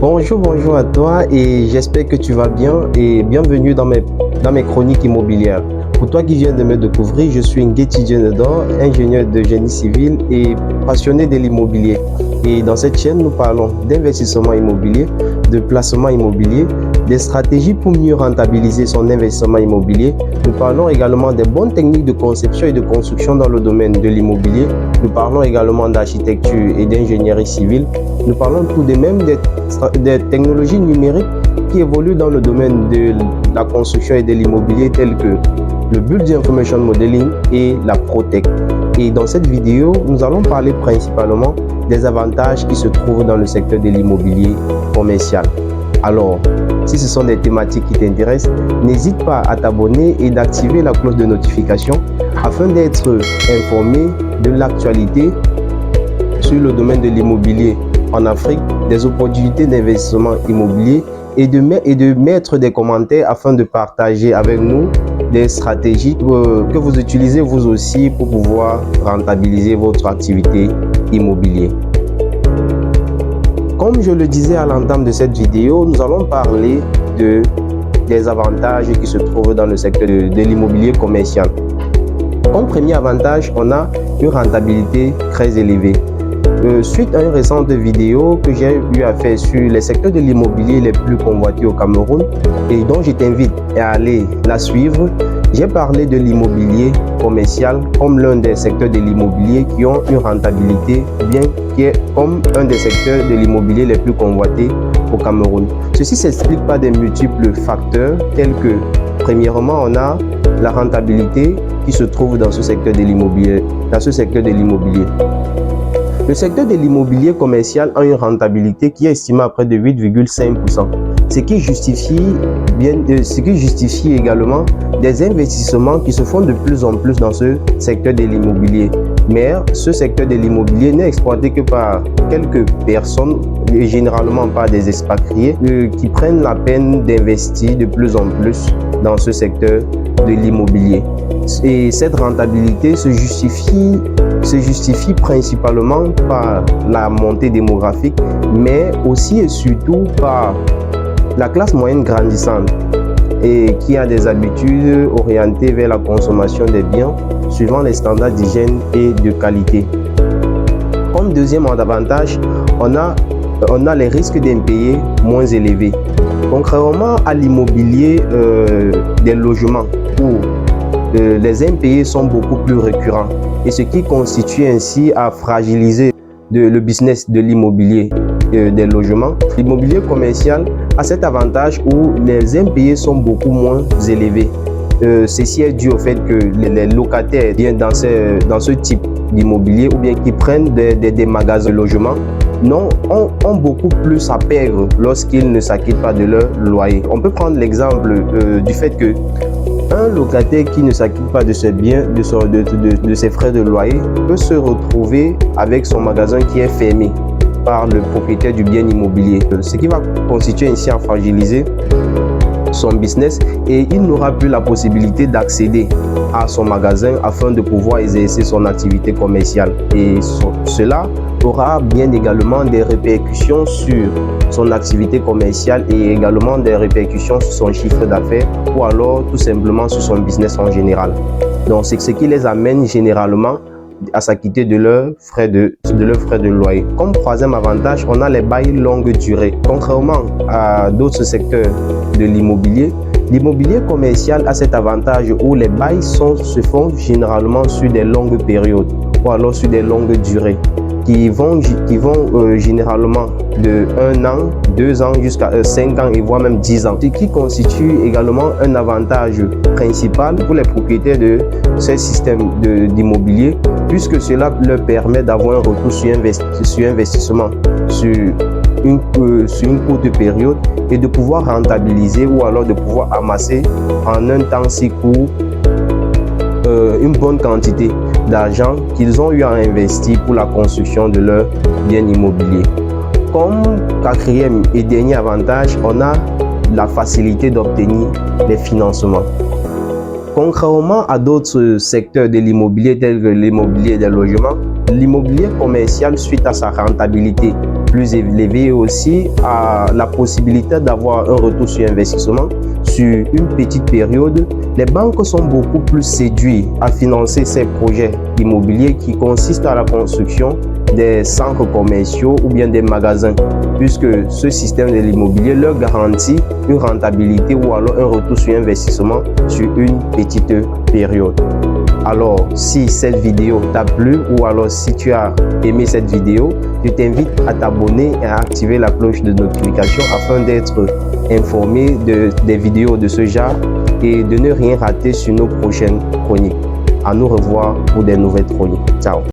Bonjour à toi et j'espère que tu vas bien et bienvenue dans mes chroniques immobilières. Pour toi qui viens de me découvrir, je suis Ngueti Djenedor, ingénieur de génie civil et passionné de l'immobilier. Et dans cette chaîne, nous parlons d'investissement immobilier, de placement immobilier, des stratégies pour mieux rentabiliser son investissement immobilier. Nous parlons également des bonnes techniques de conception et de construction dans le domaine de l'immobilier. Nous parlons également d'architecture et d'ingénierie civile. Nous parlons tout de même des technologies numériques qui évoluent dans le domaine de la construction et de l'immobilier telles que le Building Information Modeling et la ProTech. Et dans cette vidéo, nous allons parler principalement des avantages qui se trouvent dans le secteur de l'immobilier commercial. Alors, si ce sont des thématiques qui t'intéressent, n'hésite pas à t'abonner et d'activer la cloche de notification afin d'être informé de l'actualité sur le domaine de l'immobilier en Afrique, des opportunités d'investissement immobilier et de mettre des commentaires afin de partager avec nous des stratégies que vous utilisez vous aussi pour pouvoir rentabiliser votre activité immobilière. Comme je le disais à l'entame de cette vidéo, nous allons parler des avantages qui se trouvent dans le secteur de l'immobilier commercial. Comme premier avantage, on a une rentabilité très élevée. Suite à une récente vidéo que j'ai eu à faire sur les secteurs de l'immobilier les plus convoités au Cameroun et dont je t'invite à aller la suivre, j'ai parlé de l'immobilier commercial comme l'un des secteurs de l'immobilier qui ont une rentabilité bien qui est comme un des secteurs de l'immobilier les plus convoités au Cameroun. Ceci s'explique par des multiples facteurs tels que, premièrement, on a la rentabilité qui se trouve dans ce secteur de l'immobilier. Le secteur de l'immobilier commercial a une rentabilité qui est estimée à près de 8,5%, ce qui justifie également des investissements qui se font de plus en plus dans ce secteur de l'immobilier. Mais ce secteur de l'immobilier n'est exploité que par quelques personnes, et généralement par des expatriés, qui prennent la peine d'investir de plus en plus dans ce secteur de l'immobilier. Et cette rentabilité se justifie principalement par la montée démographique, mais aussi et surtout par la classe moyenne grandissante et qui a des habitudes orientées vers la consommation des biens suivant les standards d'hygiène et de qualité. Comme deuxième avantage, on a les risques d'impayés moins élevés. Contrairement à l'immobilier des logements où les impayés sont beaucoup plus récurrents et ce qui constitue ainsi à fragiliser le business de l'immobilier des logements. L'immobilier commercial a cet avantage où les impayés sont beaucoup moins élevés. Ceci est dû au fait que les locataires viennent dans ce type d'immobilier ou bien qui prennent des magasins de logement ont beaucoup plus à perdre lorsqu'ils ne s'acquittent pas de leur loyer. On peut prendre l'exemple du fait que un locataire qui ne s'acquitte pas de ses biens, de ses frais de loyer, peut se retrouver avec son magasin qui est fermé par le propriétaire du bien immobilier, ce qui va constituer ainsi à fragiliser son business et il n'aura plus la possibilité d'accéder à son magasin afin de pouvoir exercer son activité commerciale. Et cela aura bien également des répercussions sur son activité commerciale et également des répercussions sur son chiffre d'affaires ou alors tout simplement sur son business en général. Donc c'est ce qui les amène généralement à s'acquitter de leurs frais de loyer. Comme troisième avantage, on a les bails longue durée. Contrairement à d'autres secteurs de l'immobilier, l'immobilier commercial a cet avantage où les bails se font généralement sur des longues périodes ou alors sur des longues durées qui vont généralement de 1 an, 2 ans jusqu'à 5 ans et voire même 10 ans. Ce qui constitue également un avantage principal pour les propriétaires de ces systèmes d'immobilier puisque cela leur permet d'avoir un retour sur investissement sur une courte période et de pouvoir rentabiliser ou alors de pouvoir amasser en un temps si court une bonne quantité d'argent qu'ils ont eu à investir pour la construction de leur bien immobilier. Comme quatrième et dernier avantage, on a la facilité d'obtenir des financements. Contrairement à d'autres secteurs de l'immobilier tels que l'immobilier des logements, l'immobilier commercial, suite à sa rentabilité plus élevé et aussi à la possibilité d'avoir un retour sur investissement sur une petite période, les banques sont beaucoup plus séduites à financer ces projets immobiliers qui consistent à la construction des centres commerciaux ou bien des magasins, puisque ce système de l'immobilier leur garantit une rentabilité ou alors un retour sur investissement sur une petite période. Alors, si cette vidéo t'a plu ou alors si tu as aimé cette vidéo, je t'invite à t'abonner et à activer la cloche de notification afin d'être informé des vidéos de ce genre et de ne rien rater sur nos prochaines chroniques. À nous revoir pour des nouvelles chroniques. Ciao!